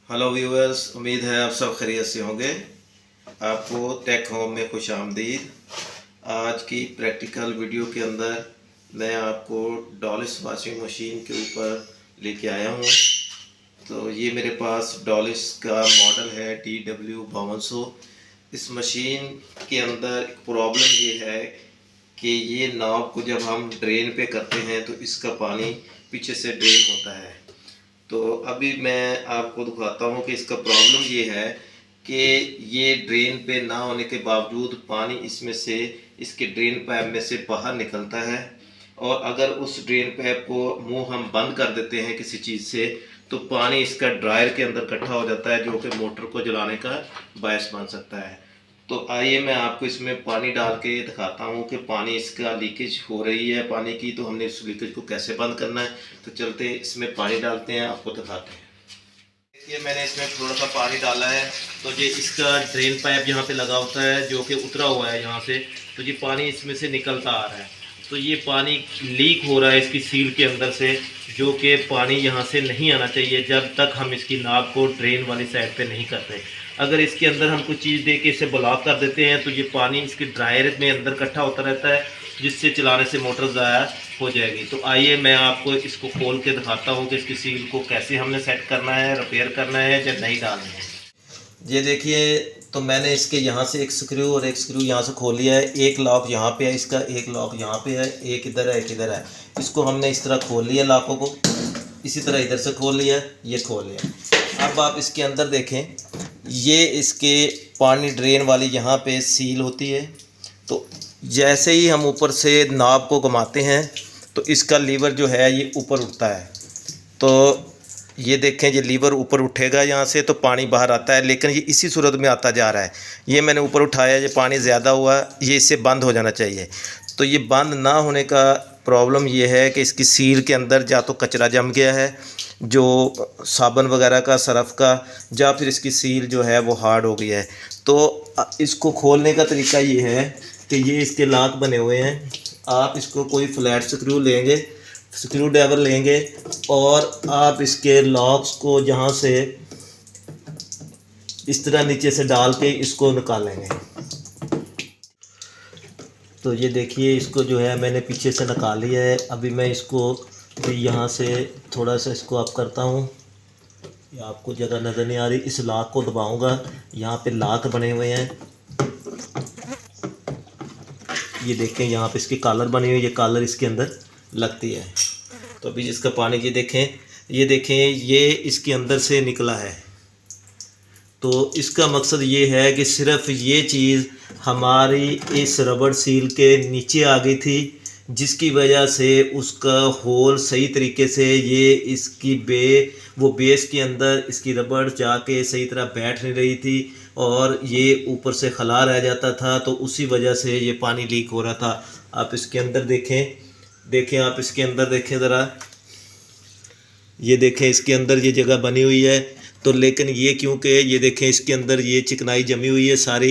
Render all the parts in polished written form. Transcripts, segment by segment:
Hello viewers, उम्मीद है आप सब खैरियत से होंगे। आपको टेक होम में खुश आमदीद। आज की प्रैक्टिकल वीडियो के अंदर मैं आपको डॉलिस वॉशिंग मशीन के ऊपर लेके आया हूँ। तो ये मेरे पास डॉलिस का मॉडल है DW5200। इस मशीन के अंदर एक प्रॉब्लम ये है कि ये नॉब को जब हम ड्रेन पे करते हैं तो इसका पानी पीछे से ड्रेन होता है। तो अभी मैं आपको दिखाता हूँ कि इसका प्रॉब्लम ये है कि ये ड्रेन पे ना होने के बावजूद पानी इसमें से, इसके ड्रेन पाइप में से बाहर निकलता है। और अगर उस ड्रेन पाइप को मुंह हम बंद कर देते हैं किसी चीज़ से तो पानी इसका ड्रायर के अंदर इकट्ठा हो जाता है, जो कि मोटर को जलाने का बायस बन सकता है। तो आइए मैं आपको इसमें पानी डाल के दिखाता हूँ कि पानी इसका लीकेज हो रही है पानी की, तो हमने इस लीकेज को कैसे बंद करना है। तो चलते इसमें पानी डालते हैं, आपको दिखाते हैं। देखिए मैंने इसमें थोड़ा सा पानी डाला है। तो ये इसका ड्रेन पाइप यहाँ पे लगा होता है जो कि उतरा हुआ है यहाँ से, तो ये पानी इसमें से निकलता आ रहा है। तो ये पानी लीक हो रहा है इसकी सील के अंदर से, जो कि पानी यहाँ से नहीं आना चाहिए जब तक हम इसकी नाब को ड्रेन वाली साइड पे नहीं करते। अगर इसके अंदर हम कुछ चीज़ दे के इसे ब्लॉक कर देते हैं तो ये पानी इसके ड्रायर में अंदर इकट्ठा होता रहता है, जिससे चलाने से मोटर ज़ाया हो जाएगी। तो आइए मैं आपको इसको खोल के दिखाता हूँ कि इसकी सील को कैसे हमने सेट करना है, रिपेयर करना है या नहीं डालना है। ये देखिए, तो मैंने इसके यहाँ से एक स्क्रू और एक स्क्रू यहाँ से खोल लिया है। एक लॉक यहाँ पे है इसका, एक लॉक यहाँ पे है, एक इधर है एक इधर है। इसको हमने इस तरह खोल लिया लॉकों को, इसी तरह इधर से खोल लिया, ये खोल लिया। अब आप इसके अंदर देखें, ये इसके पानी ड्रेन वाली यहाँ पे सील होती है। तो जैसे ही हम ऊपर से नाब को घुमाते हैं तो इसका लीवर जो है ये ऊपर उठता है। तो ये देखें, ये लीवर ऊपर उठेगा यहाँ से तो पानी बाहर आता है, लेकिन ये इसी सूरत में आता जा रहा है। ये मैंने ऊपर उठाया, ये पानी ज़्यादा हुआ, ये इससे बंद हो जाना चाहिए। तो ये बंद ना होने का प्रॉब्लम ये है कि इसकी सील के अंदर या तो कचरा जम गया है, जो साबुन वगैरह का, सरफ़ का, या फिर इसकी सील जो है वो हार्ड हो गई है। तो इसको खोलने का तरीका ये है कि ये इसके लॉक बने हुए हैं। आप इसको कोई फ्लैट स्क्रू लेंगे, स्क्रू ड्राइवर लेंगे और आप इसके लॉक्स को जहाँ से इस तरह नीचे से डाल के इसको निकालेंगे। तो ये देखिए, इसको जो है मैंने पीछे से निकाल लिया है। अभी मैं इसको यहाँ से थोड़ा सा इसको अप करता हूँ, ये आपको जगह नज़र नहीं आ रही। इस लॉक को दबाऊँगा, यहाँ पे लॉक बने हुए हैं, ये देखें यहाँ पे इसकी कॉलर बनी हुई है, ये कॉलर इसके अंदर लगती है। तो अभी इसका पानी ये देखें ये इसके अंदर से निकला है। तो इसका मकसद ये है कि सिर्फ ये चीज़ हमारी इस रबड़ सील के नीचे आ गई थी, जिसकी वजह से उसका होल सही तरीके से ये इसकी वो बेस के अंदर इसकी रबड़ जाके सही तरह बैठ नहीं रही थी और ये ऊपर से खला रह जाता था। तो उसी वजह से ये पानी लीक हो रहा था। आप इसके अंदर देखें आप इसके अंदर देखें ज़रा, ये देखें इसके अंदर ये जगह बनी हुई है। तो लेकिन ये क्योंकि ये देखें इसके अंदर ये चिकनाई जमी हुई है सारी,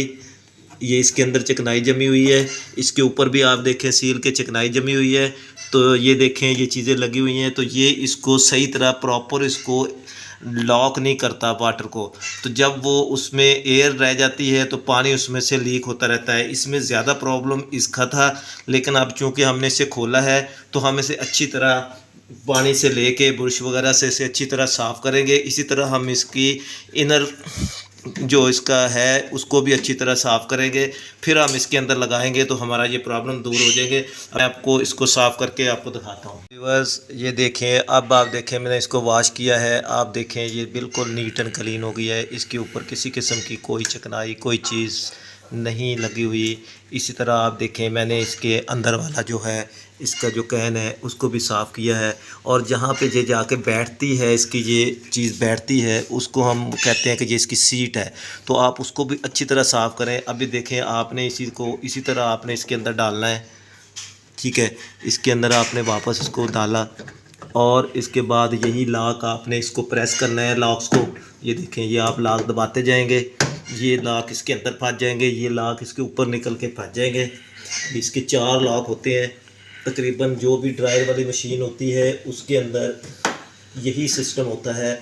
ये इसके अंदर चिकनाई जमी हुई है, इसके ऊपर भी आप देखें सील के चिकनाई जमी हुई है। तो ये देखें ये चीज़ें लगी हुई हैं, तो ये इसको सही तरह प्रॉपर इसको लॉक नहीं करता वाटर को। तो जब वो उसमें एयर रह जाती है तो पानी उसमें से लीक होता रहता है। इसमें ज़्यादा प्रॉब्लम इसका था, लेकिन अब चूँकि हमने इसे खोला है तो हम इसे अच्छी तरह पानी से लेके ब्रश वगैरह से इसे अच्छी तरह साफ़ करेंगे। इसी तरह हम इसकी इनर जो इसका है उसको भी अच्छी तरह साफ़ करेंगे, फिर हम इसके अंदर लगाएंगे तो हमारा ये प्रॉब्लम दूर हो जाएंगे। मैं आपको इसको साफ़ करके आपको दिखाता हूँ। बस ये देखें, अब आप देखें मैंने इसको वॉश किया है, आप देखें ये बिल्कुल नीट एंड क्लीन हो गई है। इसके ऊपर किसी किस्म की कोई चिकनाई कोई चीज़ नहीं लगी हुई। इसी तरह आप देखें मैंने इसके अंदर वाला जो है इसका जो कैन है उसको भी साफ़ किया है, और जहाँ पे ये जाके बैठती है इसकी ये चीज़ बैठती है उसको हम कहते हैं कि ये इसकी सीट है। तो आप उसको भी अच्छी तरह साफ़ करें। अभी देखें आपने इसी तरह आपने इसके अंदर डालना है, ठीक है। इसके अंदर आपने वापस इसको डाला और इसके बाद यही लॉक आपने इसको प्रेस करना है लॉक्स को। ये देखें, ये आप लॉक दबाते जाएंगे, ये लॉक इसके अंदर फंस जाएंगे, ये लॉक इसके ऊपर निकल के फंस जाएंगे। इसके 4 लॉक होते हैं तकरीबन। जो भी ड्रायर वाली मशीन होती है उसके अंदर यही सिस्टम होता है।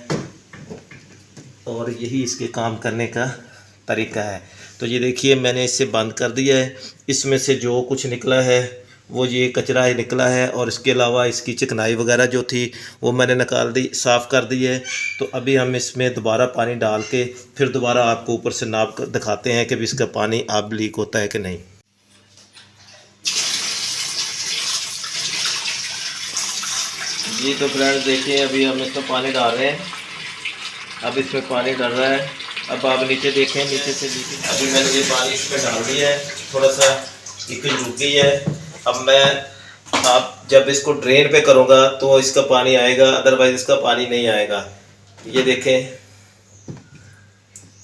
और यही इसके काम करने का तरीका है। तो ये देखिए मैंने इसे बंद कर दिया है। इसमें से जो कुछ निकला है वो ये कचरा ही निकला है, और इसके अलावा इसकी चिकनाई वगैरह जो थी वो मैंने निकाल दी, साफ़ कर दी है। तो अभी हम इसमें दोबारा पानी डाल के फिर दोबारा आपको ऊपर से नाप कर दिखाते हैं कि भी इसका पानी अब लीक होता है कि नहीं। जी तो फ्रेंड्स देखिए अभी हम इसमें पानी डाल रहे हैं। अब इसमें पानी डल रहा है। अब आप नीचे देखें, नीचे से नीचे अभी मैंने ये पानी इसमें डाल दिया है, थोड़ा सा इतनी रुक गई है। अब मैं आप जब इसको ड्रेन पे करूँगा तो इसका पानी आएगा, अदरवाइज़ इसका पानी नहीं आएगा। ये देखें,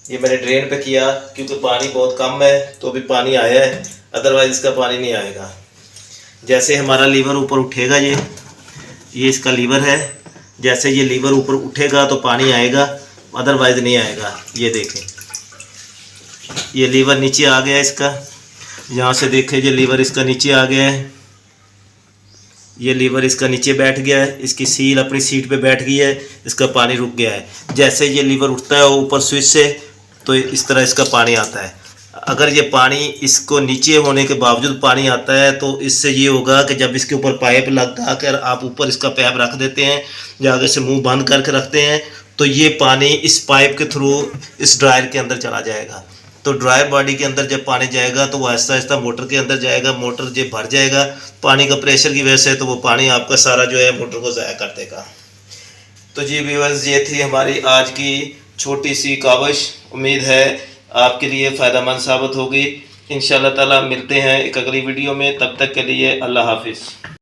ये मैंने ड्रेन पे किया क्योंकि पानी बहुत कम है तो अभी पानी आया है, अदरवाइज़ इसका पानी नहीं आएगा। जैसे हमारा लीवर ऊपर उठेगा, ये इसका लीवर है, जैसे ये लीवर ऊपर उठेगा तो पानी आएगा, अदरवाइज़ नहीं आएगा। ये देखें, ये लीवर नीचे आ गया इसका, यहाँ से देखें ये लीवर इसका नीचे आ गया है, ये लीवर इसका नीचे बैठ गया है, इसकी सील अपनी सीट पे बैठ गई है, इसका पानी रुक गया है। जैसे ये लीवर उठता है ऊपर स्विच से तो इस तरह इसका पानी आता है। अगर ये पानी इसको नीचे होने के बावजूद पानी आता है तो इससे ये होगा कि जब इसके ऊपर पाइप लगा कर आप ऊपर इसका पैप रख देते हैं या आगे से मुंह बंद करके रखते हैं तो ये पानी इस पाइप के थ्रू इस ड्रायर के अंदर चला जाएगा। तो ड्रायर बॉडी के अंदर जब पानी जाएगा तो वो आहिस्ता आहिस्ता मोटर के अंदर जाएगा, मोटर जब भर जाएगा पानी का प्रेशर की वजह से तो वो पानी आपका सारा जो है मोटर को ज़ाया कर देगा। तो जी व्यूअर्स, ये थी हमारी आज की छोटी सी काविश। उम्मीद है आपके लिए फ़ायदेमंद साबित होगी। इंशाअल्लाह ताला मिलते हैं एक अगली वीडियो में, तब तक के लिए अल्लाह हाफिज़।